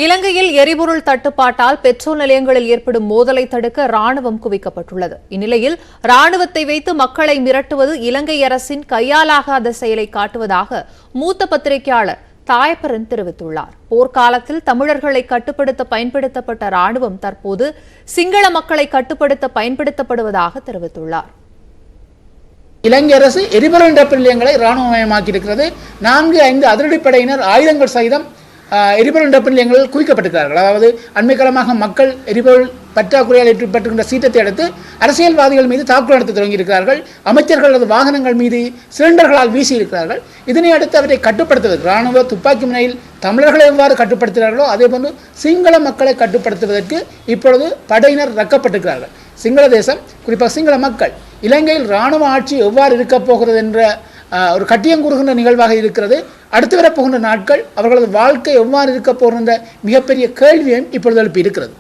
இலங்கையில் எரிபொருள் தட்டுப்பாட்டால் பெட்ரோல் நிலையங்களில் ஏற்படும் மோதலை தடுக்க ராணுவம் குவிக்கப்பட்டுள்ளது. இந்நிலையில் ராணுவத்தை வைத்து மக்களை மிரட்டுவது இலங்கை அரசின் கையாலாகாத செயலை காட்டுவதாக மூத்த பத்திரிகையாளர் தாயப்பரன் தெரிவித்துள்ளார். போர்க்காலத்தில் தமிழர்களை கட்டுப்படுத்த பயன்படுத்தப்பட்ட ராணுவம் தற்போது சிங்கள மக்களை கட்டுப்படுத்த பயன்படுத்தப்படுவதாக தெரிவித்துள்ளார். இலங்கை அரசு எரிபொருள் நிரப்பு நிலையங்களை இராணுவமயமாக்கியிருக்கிறது. 4-5 அதிரடிப்படையினர் ஆயுதங்கள் சகிதம் எரிபொருள் நிரப்பு நிலையங்களில் குவிக்கப்பட்டிருக்கிறார்கள். அதாவது அண்மை காலமாக மக்கள் எரிபொருள் பற்றாக்குறையால் ஏற்பட்டுகின்ற சீற்றத்தை அடுத்து அரசியல்வாதிகள் மீது தாக்குதல் நடத்த தொடங்கியிருக்கிறார்கள். அமைச்சர்களது வாகனங்கள் மீது சிலிண்டர்களால் வீசியிருக்கிறார்கள். இதனை அடுத்து அவரை கட்டுப்படுத்துவதற்கு இராணுவ துப்பாக்கி முனையில் தமிழர்களை எவ்வாறு கட்டுப்படுத்துகிறார்களோ அதேபோன்று சிங்கள மக்களை கட்டுப்படுத்துவதற்கு இப்பொழுது படையினர் இறக்கப்பட்டிருக்கிறார்கள். சிங்கள தேசம், குறிப்பாக சிங்கள மக்கள் இலங்கையில் இராணுவ ஆட்சி எவ்வாறு இருக்கப் போகிறது என்ற ஒரு கட்டியங்கூறுகின்ற நிகழ்வாக இருக்கிறது. அடுத்து வரப்போகின்ற நாட்கள் அவர்களது வாழ்க்கை எவ்வாறு இருக்கப் போகின்ற மிகப்பெரிய கேள்வியும் இப்பொழுது எழுப்பி இருக்கிறது.